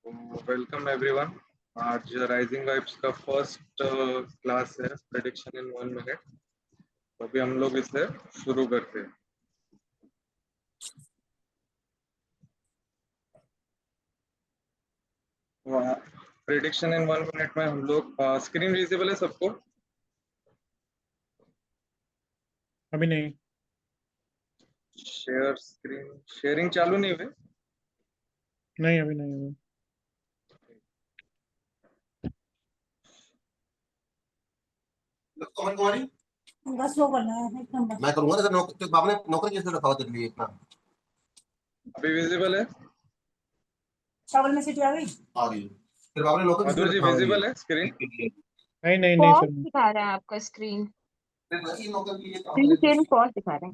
Welcome everyone. आज rising vibes का first class है प्रेडिक्शन इन 1 मिनट। तो अभी हम लोग इसे शुरू करते हैं। प्रेडिक्शन इन 1 मिनट में हम लोग स्क्रीन विजिबल है सबको? अभी नहीं। शेयर स्क्रीन शेयरिंग चालू नहीं हुई? नहीं अभी नहीं अभी। कमेंट कुमारी बस वो करना है एक नंबर। मैं करूंगा तो तो बाबू ने नौकरी कैसे रखा हुआ तेरे लिए इतना? अभी विजिबल है? चावल में सीटी आ गई। आ गई तेरे बाबू ने नौकरी मधुर जी रखा हुआ विजिबल है स्क्रीन? नहीं नहीं नहीं पॉज सर। दिखा रहा है आपका स्क्रीन। ये नौकरी के लिए स्क्रीन शेयर में पॉज दिखा रहा है।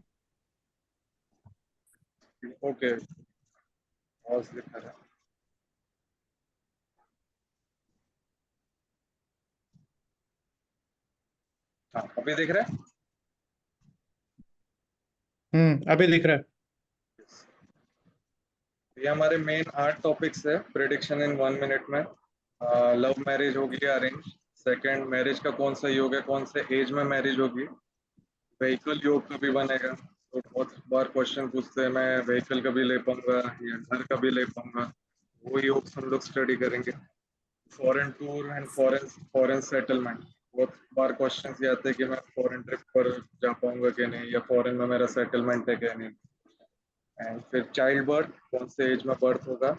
ओके, पॉज दिखा रहा है। हाँ, अभी दिख रहा है? अभी दिख रहा है। ये हमारे मेन 8 टॉपिक्स है प्रेडिक्शन इन 1 मिनट में। लव मैरिज होगी या अरेंज, सेकंड मैरिज का कौन सा योग है, कौन से एज में मैरिज होगी, व्हीकल योग कभी बनेगा। तो बहुत बार क्वेश्चन पूछते हैं मैं व्हीकल कभी ले पाऊंगा या घर कभी ले पाऊंगा, वो योग हम लोग स्टडी करेंगे। Foreign tour and foreign foreign settlement, बहुत बार क्वेश्चन ये आते हैं कि मैं फॉरेन ट्रिप पर जा पाऊंगा कि नहीं, या फॉरेन में मेरा सेटलमेंट है कि नहीं। एंड फिर चाइल्ड बर्थ, कौन से एज में बर्थ होगा।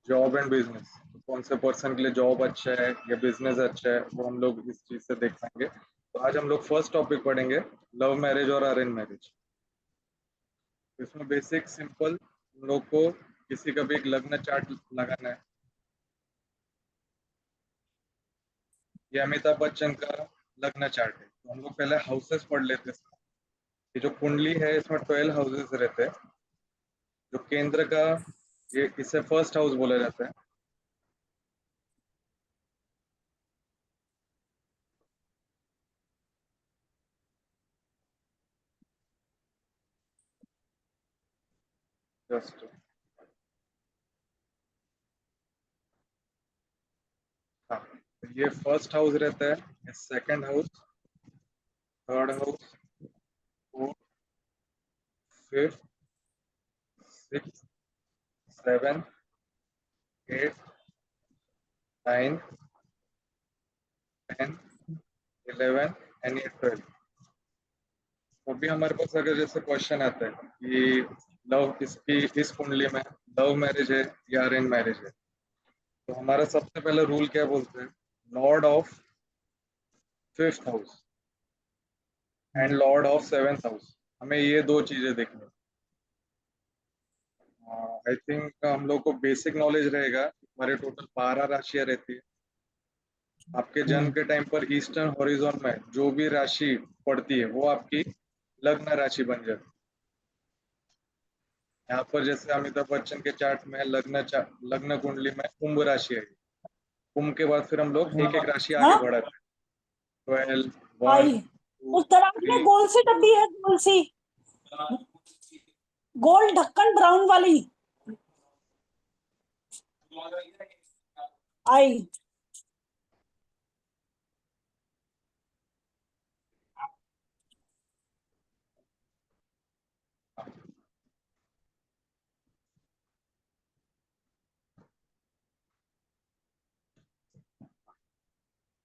जॉब एंड बिजनेस, कौन से पर्सन के लिए जॉब अच्छा है या बिजनेस अच्छा है, वो हम लोग इस चीज से देख पाएंगे। तो आज हम लोग फर्स्ट टॉपिक पढ़ेंगे लव मैरिज और अरेंज मैरिज। इसमें बेसिक सिंपल हम लोग को किसी का भी एक लग्न चार्ट लगाना है। ये अमिताभ बच्चन का लग्न चार्ट है। तो हम लोग पहले हाउसेस पढ़ लेते हैं। ये जो कुंडली है इसमें 12 हाउसेस रहते हैं। जो केंद्र का, ये इसे फर्स्ट हाउस बोला जाता है। जस्ट हाँ, तो ये फर्स्ट हाउस रहता है, ये second house, third house, fourth, fifth, six, seven, eight, nine, 10, 11 and ये 12। तो भी हमारे पास अगर जैसे क्वेश्चन आता है कि लव इसकी इस कुंडली में लव मैरिज है या अरेंज मैरिज है, तो हमारा सबसे पहले रूल क्या बोलते हैं, Lord of fifth house and Lord of seventh house, हमें ये दो चीजें देखनी। आई थिंक हम लोग को बेसिक नॉलेज रहेगा। हमारे टोटल 12 राशियां रहती है। आपके जन्म के टाइम पर ईस्टर्न हॉरिजॉन में जो भी राशि पड़ती है वो आपकी लग्न राशि बन जाती है। यहाँ पर जैसे अमिताभ बच्चन के चार्ट में लग्न कुंडली में कुंभ राशि है। कुंभ के बाद फिर हम लोग एक एक राशि आगे बढ़ाते हैं। 12, 1, आई 2, उस तरफ में 3। गोल सी डब्बी है, गोल सी गोल ढक्कन ब्राउन वाली। आई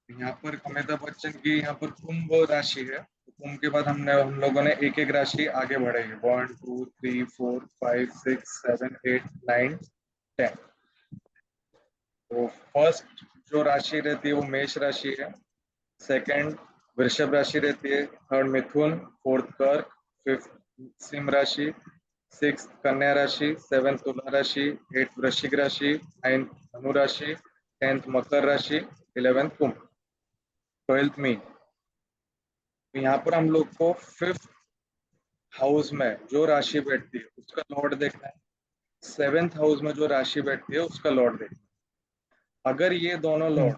यहाँ पर अमिताभ बच्चन की यहाँ पर कुंभ राशि है। तो कुंभ के बाद हम लोगों ने एक एक राशि आगे बढ़ाई है। 1, 2, 3, 4, 5, 6, 7, 8, 9, 10। तो फर्स्ट जो राशि रहती है वो मेष राशि है। सेकंड वृषभ राशि रहती है। थर्ड मिथुन, फोर्थ कर्क, फिफ्थ सिंह राशि, सिक्स कन्या राशि, सेवेंथ तुला राशि, एट्थ वृश्चिक राशि, नाइन्थ धनु राशि, 10th मकर राशि, 11th कुंभ, 12th मीन। तो यहाँ पर हम लोग को फिफ्थ हाउस में जो राशि बैठती है उसका लॉर्ड देखना है। सेवेंथ हाउस में जो राशि बैठती है उसका लॉर्ड देखना है। अगर ये दोनों लॉर्ड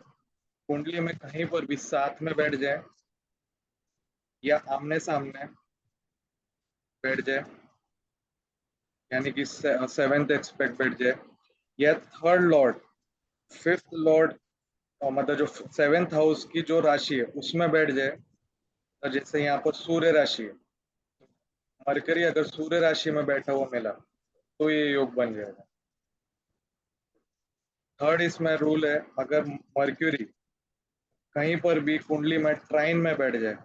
कुंडली में कहीं पर भी साथ में बैठ जाए या आमने सामने बैठ जाए, यानी कि सेवेंथ एक्सपेक्ट बैठ जाए, या थर्ड लॉर्ड फिफ्थ लॉर्ड मतलब जो सेवेंथ हाउस की जो राशि है उसमें बैठ जाए, तो जैसे यहाँ पर सूर्य राशि है, मरकरी अगर सूर्य राशि में बैठा हुआ मिला तो ये योग बन जाएगा। थर्ड इसमें रूल है, अगर मर्क्यूरी कहीं पर भी कुंडली में ट्राइन में बैठ जाए।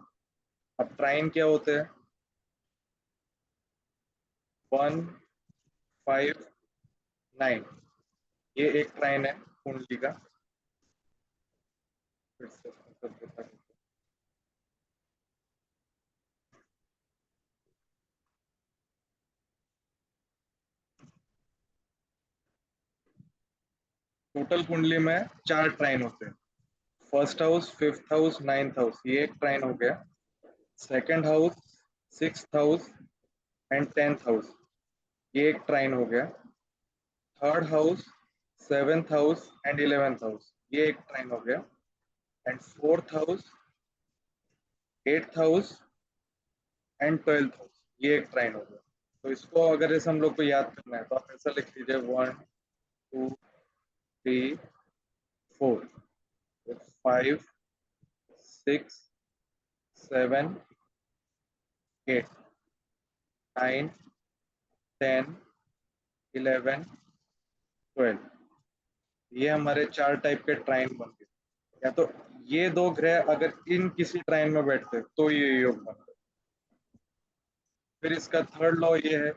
अब ट्राइन क्या होते हैं? 1, 5, 9, ये एक ट्राइन है कुंडली का। फिर से मतलब बता देता हूँ। टोटल कुंडली में 4 ट्राइन होते हैं। First house, fifth house, ninth house, ये एक ट्राइन हो गया। Second house, sixth house and 10th house, ये एक ट्राइन हो गया। Third house, seventh house and 11th house, ये एक ट्राइन हो गया। And fourth house, 8th house and 12th house, ये एक ट्राइन हो गया। तो इसको अगर जैसे हम लोग को याद करना है तो आप ऐसा लिख लीजिए 1, 2, 3, 4, 5, 6, 7, 8, 9, 10, 11, 12, ये हमारे 4 टाइप के ट्राइन बन गए। या तो ये 2 ग्रह अगर इन किसी ट्राइन में बैठते तो ये योग बनते। फिर इसका थर्ड लॉ ये है,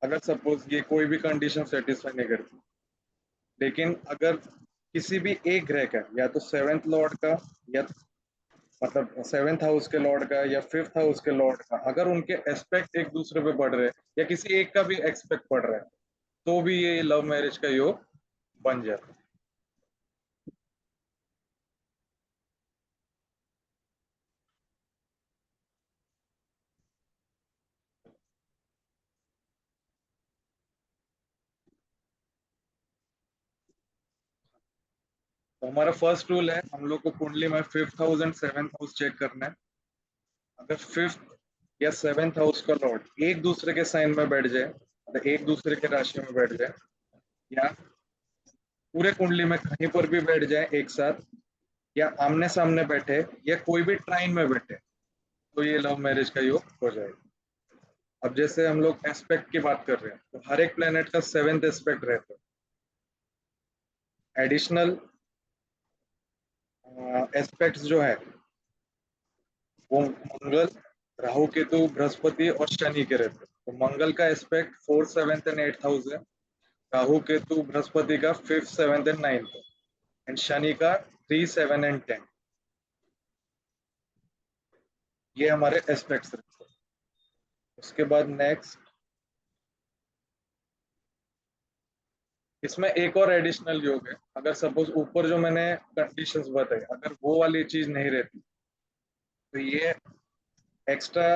अगर सपोज ये कोई भी कंडीशन सेटिस्फाई नहीं करती, लेकिन अगर किसी भी एक ग्रह का, या तो सेवेंथ लॉर्ड का, या मतलब सेवेंथ हाउस के लॉर्ड का, या फिफ्थ हाउस के लॉर्ड का, अगर उनके एस्पेक्ट एक दूसरे पे बढ़ रहे हैं, या किसी एक का भी एक्सपेक्ट पड़ रहा है, तो भी ये लव मैरिज का योग बन जाता है। तो हमारा फर्स्ट रूल है, हम लोग को कुंडली में fifth house and seventh house check करना है। अगर फिफ्थ या सेवेंथ हाउस का लॉर्ड एक दूसरे के साइन में बैठ जाए, मतलब एक दूसरे के राशि में बैठ जाए, या पूरे कुंडली में कहीं पर भी बैठ जाए एक साथ, या आमने सामने बैठे, या कोई भी ट्राइन में बैठे, तो ये लव मैरिज का योग हो जाएगा। अब जैसे हम लोग एस्पेक्ट की बात कर रहे हैं, तो हर एक प्लेनेट का 7th एस्पेक्ट रहता है। एडिशनल एस्पेक्ट्स जो है वो मंगल, राहु केतु, बृहस्पति और शनि के रहते हैं। तो मंगल का aspect 4th, 7th and 8th house है। राहु केतु बृहस्पति का 5th, 7th एंड 9th है। एंड शनि का 3, 7 एंड 10। ये हमारे एस्पेक्ट्स रहते हैं। उसके बाद नेक्स्ट, इसमें एक और एडिशनल योग है। अगर सपोज ऊपर जो मैंने कंडीशंस बताई, अगर वो वाली चीज नहीं रहती, तो ये एक्स्ट्रा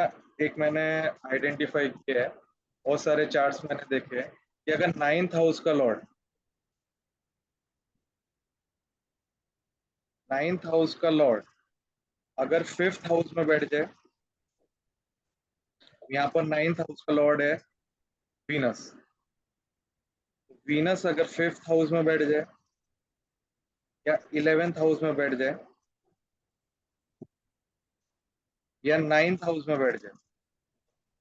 एक मैंने आइडेंटिफाई किया है। बहुत सारे चार्ट्स मैंने देखे हैं कि अगर 9th हाउस का लॉर्ड, 9th हाउस का लॉर्ड अगर 5th हाउस में बैठ जाए, यहाँ पर 9th हाउस का लॉर्ड है वीनस, वीनस अगर 5th हाउस में बैठ जाए या 11th हाउस में बैठ जाए या 9th हाउस में बैठ जाए,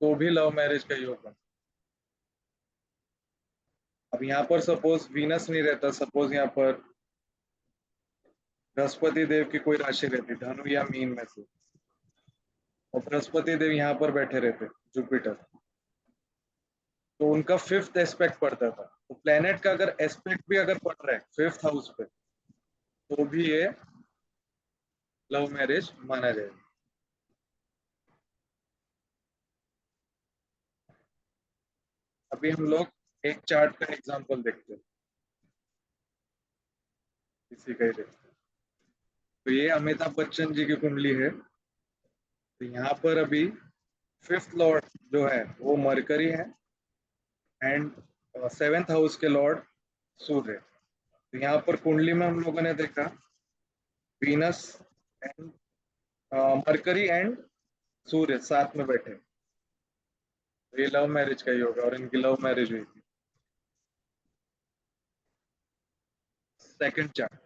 तो भी लव मैरिज का योग बनता है। अब यहाँ पर सपोज वीनस नहीं रहता, सपोज यहाँ पर बृहस्पति देव की कोई राशि रहती, धनु या मीन में से, और बृहस्पति देव यहाँ पर बैठे रहते, जुपिटर, तो उनका 5th एस्पेक्ट पड़ता था। तो प्लेनेट का अगर एस्पेक्ट भी अगर पड़ रहा है 5th हाउस पे, तो भी ये लव मैरिज माना जाएगा। अभी हम लोग एक चार्ट का एग्जांपल देखते हैं, इसी का ही देखते हैं। तो ये अमिताभ बच्चन जी की कुंडली है। तो यहाँ पर अभी 5th लॉर्ड जो है वो मरकरी है, एंड 7th हाउस के लॉर्ड सूर्य। तो यहाँ पर कुंडली में हम लोगों ने देखा वीनस एंड मरकरी एंड सूर्य साथ में बैठे, तो ये लव मैरिज का ही होगा, और इनकी लव मैरिज हुई थी। सेकंड चार्ट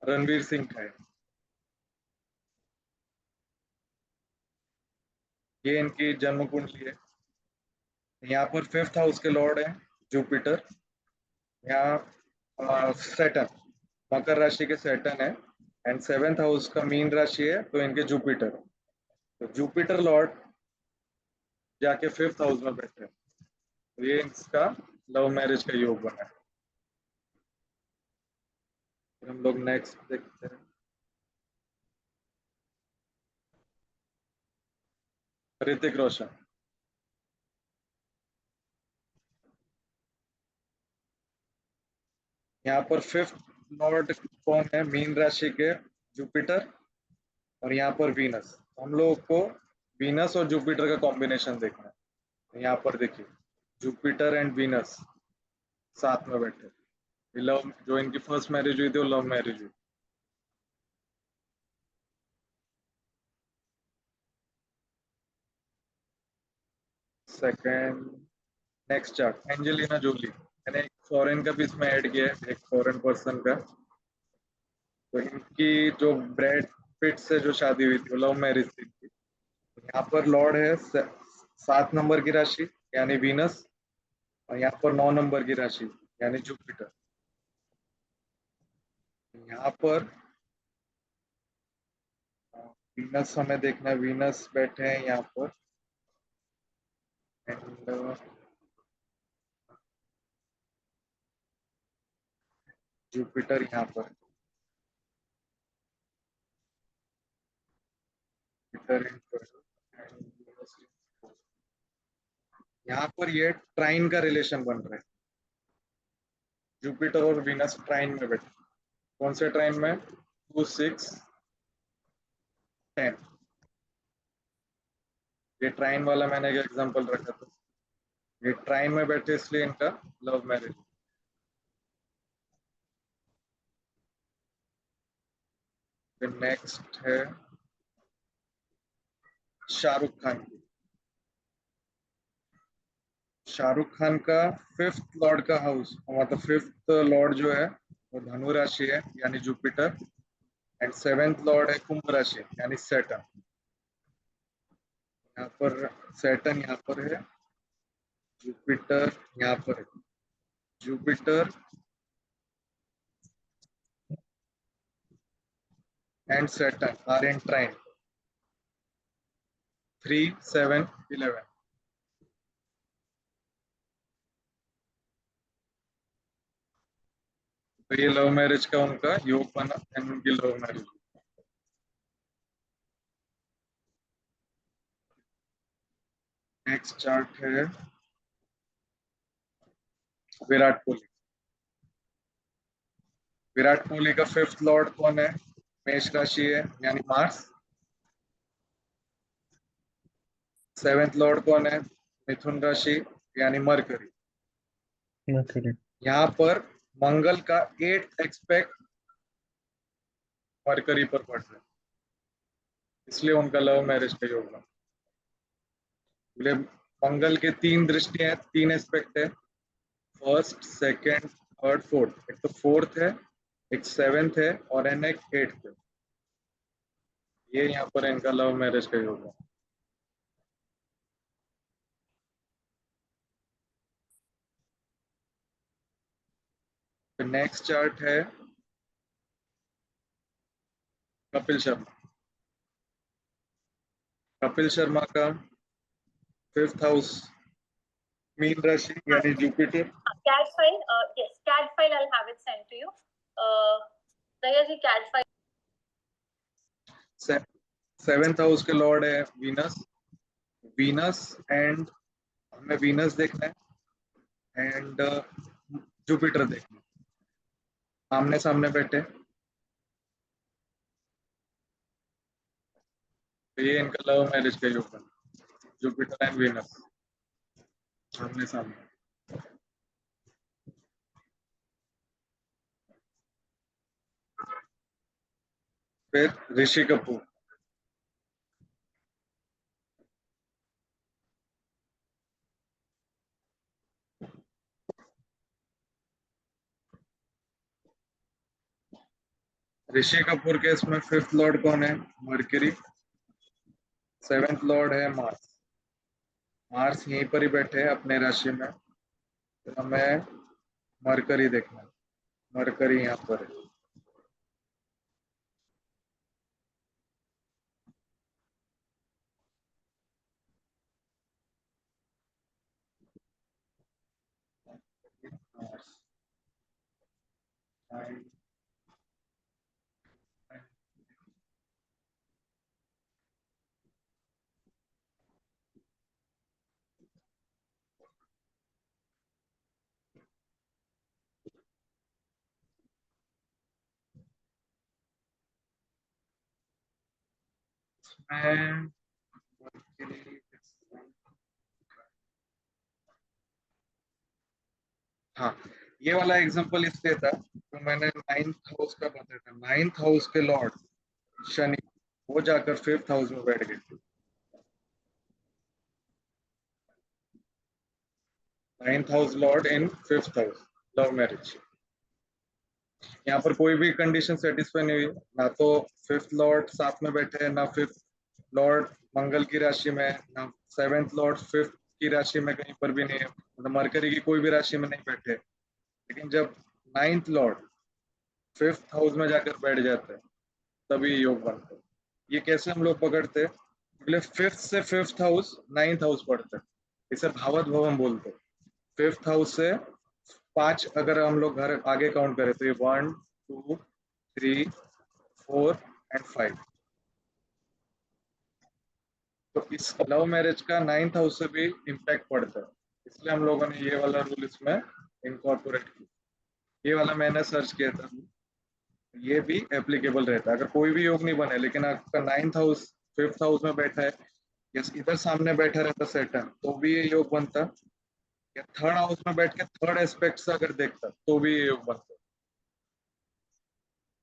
रणवीर सिंह का है। ये इनकी जन्म कुंडली है। यहाँ पर 5th हाउस के लॉर्ड है जुपिटर। यहाँ सैटर्न, मकर राशि के सैटर्न है। एंड 7th हाउस का मीन राशि है, तो इनके जुपिटर। तो जुपिटर लॉर्ड जाके 5th हाउस में बैठे हैं। तो ये इसका लव मैरिज का योग बना है। फिर हम लोग नेक्स्ट देखते हैं। ऋतिक रोशन। यहाँ पर 5th लॉर्ड कौन है? मीन राशि के जुपिटर। और यहाँ पर वीनस। हम लोग को वीनस और जुपिटर का कॉम्बिनेशन देखना है। तो यहाँ पर देखिए जुपिटर एंड वीनस साथ में बैठे। लव, जो इनकी फर्स्ट मैरिज हुई थी वो लव मैरिज हुई। Second next chart Angelina Jolie. मैंने एक फॉरेन का भी इसमें ऐड किया है, एक फॉरेन पर्सन का। तो इनकी जो ब्रैड पिट से जो शादी हुई थी वो लव मैरिज थी इनकी। यहाँ पर लॉर्ड है 7 नंबर की राशि यानी वीनस। और यहाँ पर 9 नंबर की राशि यानी जुपिटर। यहाँ पर वीनस हमें देखना है, वीनस बैठे हैं यहाँ पर। एंड जुपिटर यहाँ पर। यहाँ पर ये ट्राइन का रिलेशन बन रहा है। जुपिटर और वीनस ट्राइन में बैठे। कौन से ट्राइन में? 2, 6, 10। ये ट्राइन वाला मैंने एक एग्जांपल रखा था। ये ट्राइन में बैठे इसलिए इनका लव मैरिज। फिर नेक्स्ट है शाहरुख खान की। शाहरुख खान का 5th लॉर्ड का हाउस, मतलब 5th लॉर्ड जो है वो धनु राशि है यानी जुपिटर। एंड 7th लॉर्ड है कुंभ राशि यानी सैटर्न। यहाँ पर सैटर्न यहाँ पर है, जुपिटर यहाँ पर है। Jupiter and Saturn are in trine 3, 7, 11। तो ये लव मैरिज का उनका योग बना एंड उनकी लव मैरिज। नेक्स्ट चार्ट है विराट कोहली। विराट कोहली का 5th लॉर्ड कौन है? मेष राशि है यानी मार्स। 7th लॉर्ड कौन है? मिथुन राशि यानी मरकरी। Mercury. यहाँ पर मंगल का 8th एक्सपेक्ट मरकरी पर पड़ रहा है, इसलिए उनका लव मैरिज का योग बना। बोले मंगल के 3 दृष्टि है, 3 एस्पेक्ट है। First, second, third, fourth. एक तो 4th है, एक 7th है और एक 8th है। ये यहाँ पर इनका लव मैरिज का योग है। नेक्स्ट चार्ट है कपिल शर्मा। कपिल शर्मा का 5th हाउस मीन राशि यानी Jupiter. CAD file, yes, CAD file, I'll have it sent to you. Dayaji, ji CAD file. 7th house के लॉर्ड है वीनस। वीनस एंड हमें वीनस देखना है एंड जुपिटर देखना है। आमने सामने बैठे। तो ये इनका लव मैरिज का योग बना, जुपिटर एंड वीनस आमने सामने। फिर ऋषि कपूर। ऋषि कपूर के इसमें 5th लॉर्ड कौन है? मरकरी। 7th लॉर्ड है मार्स। मार्स यहीं पर ही बैठे हैं अपने राशि में, तो हमें मरकरी देखना है। मरकरी यहाँ पर है। मार्स। इसमें मरकरी। हाँ, ये वाला एग्जांपल इसलिए था तो मैंने 9th हाउस का बताया था। 9th हाउस के लॉर्ड शनि, वो जाकर 5th हाउस में बैठ गए। 9th हाउस लॉर्ड इन 5th हाउस, लव मैरिज। यहाँ पर कोई भी कंडीशन सेटिस्फाई नहीं हुई, ना तो 5th लॉर्ड साथ में बैठे हैं, ना 5th लॉर्ड मंगल की राशि में, ना 7th लॉर्ड 5th की राशि में कहीं पर भी नहीं है, मतलब मरकरी की कोई भी राशि में नहीं बैठे। लेकिन जब 9th लॉर्ड 5th हाउस में जाकर बैठ जाते हैं तभी योग बनते हैं। ये कैसे हम लोग पकड़ते हैं? अगले 5th से 5th हाउस 9th हाउस पढ़ते हैं, इसे भावत भवन बोलते हैं। 5th हाउस से 5 अगर हम लोग घर आगे काउंट करें तो ये 1 2 3 4 एंड 5। तो इस लव मैरिज का 9th हाउस से भी इम्पैक्ट पड़ता है, इसलिए हम लोगों ने ये वाला रूल इसमें इनकॉर्पोरेट किया। ये वाला मैंने सर्च किया था, ये भी एप्लीकेबल रहता है। अगर कोई भी योग नहीं बने लेकिन आपका 9th हाउस 5th हाउस में बैठा है, या इधर सामने बैठा रहता सेटन, तो भी ये योग बनता। या 3rd हाउस में बैठ के 3rd एस्पेक्ट से अगर देखता तो भी ये योग बनता।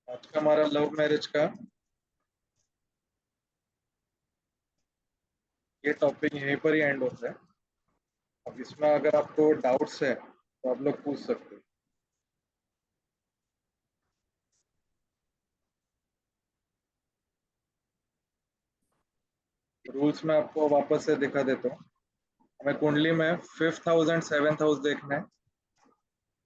आज का हमारा लव मैरिज का ये टॉपिक यहीं पर ही एंड होता है। अब इसमें अगर आपको डाउट्स है तो आप लोग पूछ सकते हो। रूल्स में आपको वापस से दिखा देता हूँ। हमें कुंडली में 5th house and 7th house देखना है।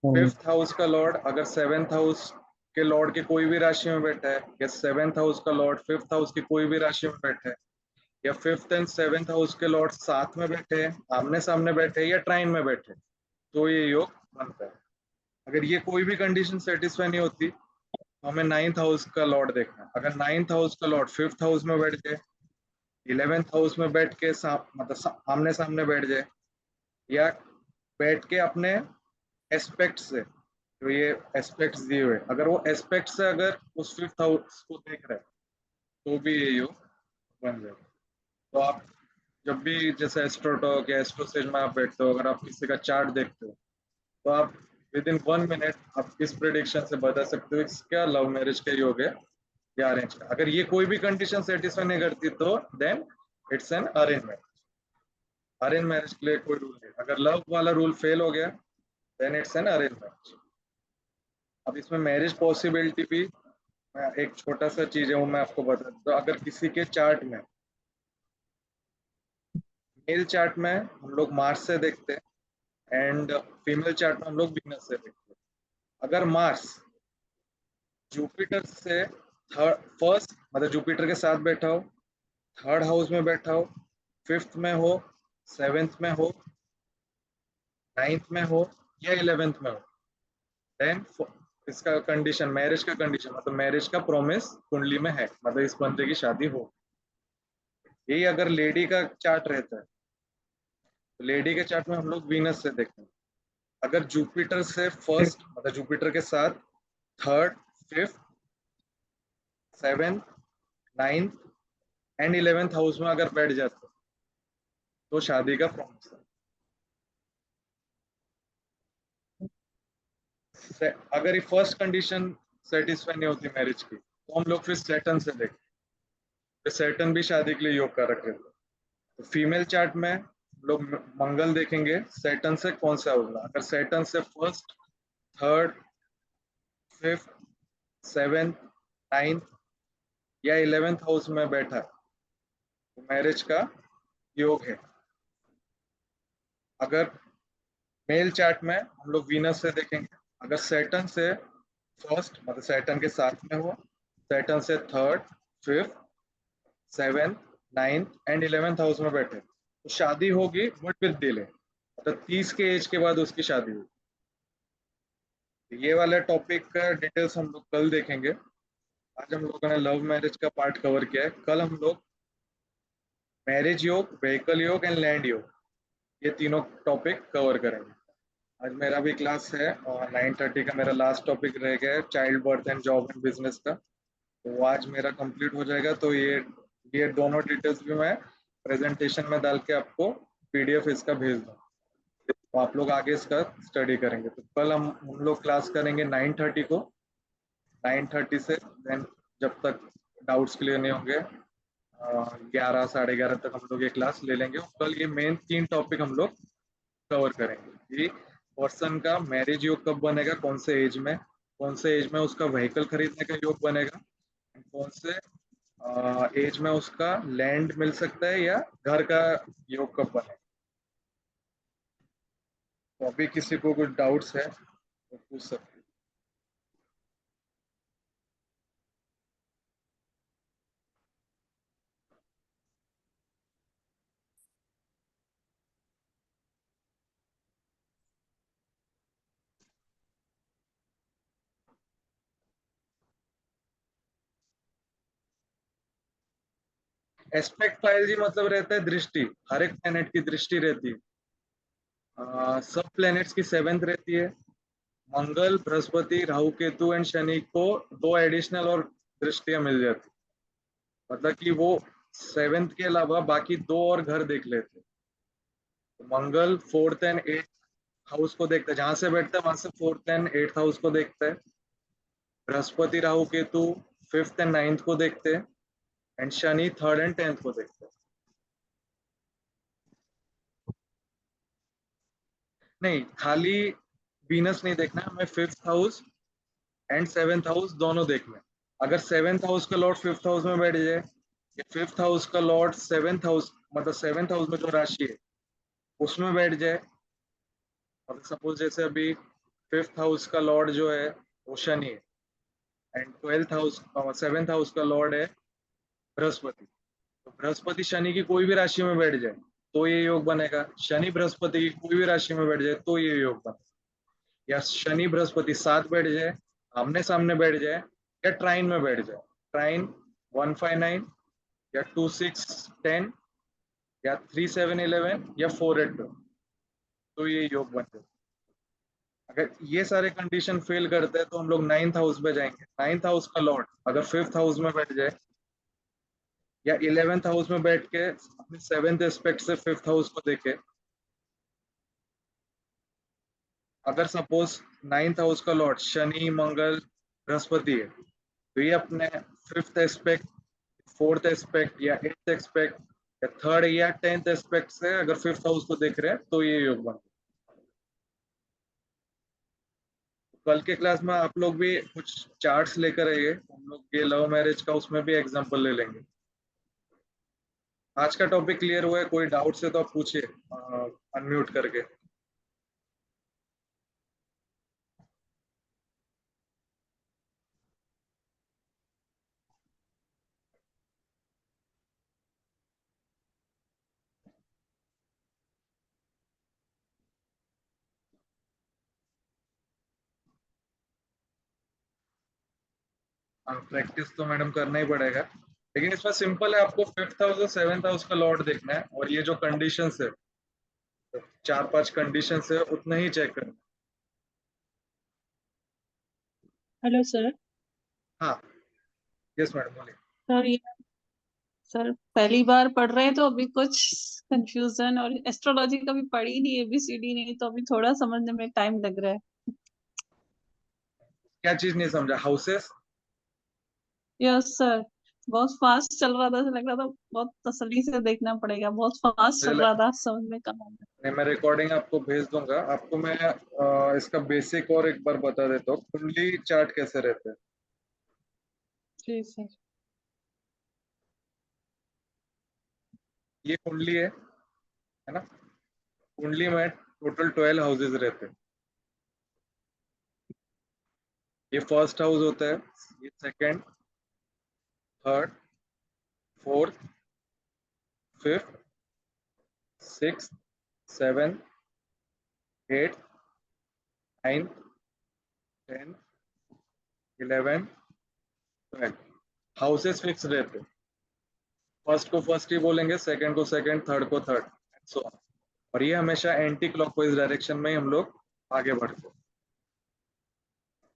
5th हाउस का लॉर्ड अगर 7th हाउस के लॉर्ड की कोई भी राशि में बैठा है, या 7th हाउस का लॉर्ड 5th हाउस की कोई भी राशि में बैठा है, या 5th एंड 7th हाउस के लॉर्ड साथ में बैठे हैं, आमने सामने बैठे हैं, या ट्राइन में बैठे हैं, तो ये योग बनता है। अगर ये कोई भी कंडीशन सेटिस्फाई नहीं होती तो हमें 9th हाउस का लॉर्ड देखना है। अगर 9th हाउस का लॉर्ड 5th हाउस में बैठ जाए, 11th हाउस में बैठ के मतलब आमने सामने बैठ जाए, या बैठ के अपने एस्पेक्ट से, जो ये एस्पेक्ट्स दिए हुए, अगर वो एस्पेक्ट से अगर उस 5th हाउस को देख रहे हैं तो भी ये योग बन जाएगा। तो आप जब भी जैसे एस्ट्रोटॉक या एस्ट्रोसेज में आप बैठते हो, अगर आप किसी का चार्ट देखते हो तो आप विद इन 1 मिनट आप इस प्रेडिक्शन से बता सकते हो क्या लव मैरिज का योग है या अरेंज का। अगर ये कोई भी कंडीशन सेटिस्फाई नहीं करती तो then it's an arrange marriage. Arrange marriage के लिए कोई रूल नहीं। अगर लव वाला रूल फेल हो गया then it's an arrange marriage. अब इसमें मैरिज पॉसिबिलिटी भी एक छोटा सा चीज है, वो मैं आपको बता दूं। तो अगर किसी के चार्ट में, मेल चार्ट में हम लोग मार्स से देखते हैं एंड फीमेल चार्ट में हम लोग वीनस से देखते हैं। अगर मार्स जुपिटर से फर्स्ट मतलब जुपिटर के साथ बैठा हो, 3rd हाउस में बैठा हो, 5th में हो, 7th में हो, 9th में हो, या 11th में हो, देन इसका कंडीशन, मैरिज का कंडीशन मतलब मैरिज का प्रॉमिस कुंडली में है, मतलब इस बंदे की शादी हो। यही अगर लेडी का चार्ट रहता है तो लेडी के चार्ट में हम लोग वीनस से देखते हैं। अगर जुपिटर से फर्स्ट मतलब जुपिटर के साथ 3rd 5th 7th 9th and 11th house में अगर बैठ जाते तो शादी का प्रॉमिस है। अगर ये फर्स्ट कंडीशन सेटिस्फाई नहीं होती मैरिज की तो हम लोग फिर सैटर्न से देखते हैं। सैटर्न भी शादी के लिए योग कारक रहता है। तो फीमेल चार्ट में लोग मंगल देखेंगे सैटर्न से कौन सा होगा। अगर सैटर्न से first 3rd 5th 7th ninth या 11th हाउस में बैठा है तो मैरिज का योग है। अगर मेल चार्ट में हम लोग वीनस से देखेंगे, अगर सैटर्न से फर्स्ट मतलब सैटर्न के साथ में हो, सैटर्न से third, fifth, seventh, ninth and 11th house में बैठे तो शादी होगी बट विद डिले, मतलब 30 के एज के बाद उसकी शादी होगी। ये वाला टॉपिक का डिटेल्स हम लोग कल देखेंगे। आज हम लोगों ने लव मैरिज का पार्ट कवर किया है। कल हम लोग मैरिज योग, व्हीकल योग एंड लैंड योग, ये तीनों टॉपिक कवर करेंगे। आज मेरा भी क्लास है और 9:30 का मेरा लास्ट टॉपिक रह गया है child birth and job and business का, तो आज मेरा कंप्लीट हो जाएगा। तो ये दोनों डिटेल्स भी मैं प्रेजेंटेशन में डाल के आपको पीडीएफ इसका भेज दूँ, तो आप लोग आगे इसका स्टडी करेंगे। तो कल हम लोग क्लास करेंगे 9:30 को, 9:30 से देन जब तक डाउट्स क्लियर नहीं होंगे 11 साढ़े 11 तक हम लोग ये क्लास ले लेंगे। और कल ये मेन 3 टॉपिक हम लोग कवर करेंगे कि पर्सन का मैरिज योग कब बनेगा, कौन से एज में उसका व्हीकल खरीदने का योग बनेगा, कौन से एज में उसका लैंड मिल सकता है या घर का योग कब बनेगा। तो अभी किसी को कुछ डाउट्स है तो पूछ सकते हैं। एस्पेक्ट फाइल जी मतलब रहता है दृष्टि, हर एक प्लेनेट की दृष्टि रहती है। सब प्लेनेट्स की 7th रहती है। मंगल, बृहस्पति, राहु, केतु एंड शनि को 2 एडिशनल और दृष्टियां मिल जाती, मतलब कि वो 7th के अलावा बाकी 2 और घर देख लेते। तो मंगल 4th एंड 8th हाउस को देखता है, जहां से बैठता है वहां से 4th एंड 8th हाउस को देखता है। Brihaspati, Rahu, Ketu 5th and 9th को देखते हैं and Shani 3rd and 10th को देखते हैं। नहीं, खाली वीनस नहीं देखना है हमें, 5th house and 7th house दोनों देखना है। अगर 7th हाउस का लॉर्ड 5th हाउस में बैठ जाए या 5th हाउस का लॉर्ड 7th हाउस मतलब 7th हाउस में जो राशि है उसमें बैठ जाए, और सपोज जैसे अभी 5th हाउस का लॉर्ड जो है वो शनि है and 12th house 7th house का लॉर्ड है बृहस्पति, तो बृहस्पति शनि की कोई भी राशि में बैठ जाए तो ये योग बनेगा। शनि बृहस्पति की कोई भी राशि में बैठ जाए तो ये योग बनेगा। या शनि बृहस्पति साथ बैठ जाए, आमने सामने बैठ जाए, या ट्राइन में बैठ जाए, ट्राइन 159 या 2610 या 3711 या 482, तो ये योग बनते हैं। अगर ये सारे कंडीशन फेल करते हैं तो हम लोग 9th हाउस में जाएंगे। 9th हाउस का लॉर्ड अगर 5th हाउस में बैठ जाए या 11th हाउस में बैठ के अपने 7th एस्पेक्ट से 5th हाउस को देखे, अगर सपोज 9th हाउस का लॉर्ड शनि, मंगल, बृहस्पति है तो ये अपने 5th एस्पेक्ट, 4th एस्पेक्ट या 8th एस्पेक्ट या 3rd या 10th एस्पेक्ट से अगर 5th हाउस को देख रहे हैं तो ये योग बनता है। कल के क्लास में आप लोग भी कुछ चार्ट्स लेकर आइए, हम लोग ये लव मैरिज का उसमें भी एग्जांपल ले लेंगे। आज का टॉपिक क्लियर हुआ है? कोई डाउट है तो आप पूछिए अनम्यूट करके। प्रैक्टिस तो मैडम करना ही पड़ेगा, लेकिन इसमें सिंपल है, आपको 5th हाउस और 7th हाउस का लॉर्ड देखना है और ये जो कंडीशंस है 4-5 कंडीशंस है उतना ही चेक करना। Hello sir. हाँ, यस मैडम बोलिए। सर ये सर पहली बार पढ़ रहे हैं तो अभी कुछ कंफ्यूजन, और एस्ट्रोलॉजी कभी पढ़ी नहीं, एबीसीडी नहीं, तो अभी थोड़ा समझने में टाइम लग रहा है। क्या चीज नहीं समझा? हाउसेस? यस सर, बहुत फास्ट चल रहा था, ऐसा लग रहा था बहुत तसल्ली से देखना पड़ेगा, बहुत फास्ट चल रहा था, समझ में कम आ रहा। नहीं, मैं रिकॉर्डिंग आपको भेज दूंगा। आपको मैं इसका बेसिक और एक बार बता देता हूँ, कुंडली चार्ट कैसे रहते हैं। जी सर। ये कुंडली है ना? कुंडली में टोटल 12 हाउसेज रहते हैं। ये फर्स्ट हाउस होता है, ये second, third, fourth, fifth, six, seven, eight, 9, 10, 11, 12 houses fix रहते हैं। फर्स्ट को फर्स्ट ही बोलेंगे, सेकंड को सेकंड, थर्ड को थर्ड, सो और ये हमेशा एंटी क्लॉकवाइज डायरेक्शन में ही हम लोग आगे बढ़ते हैं।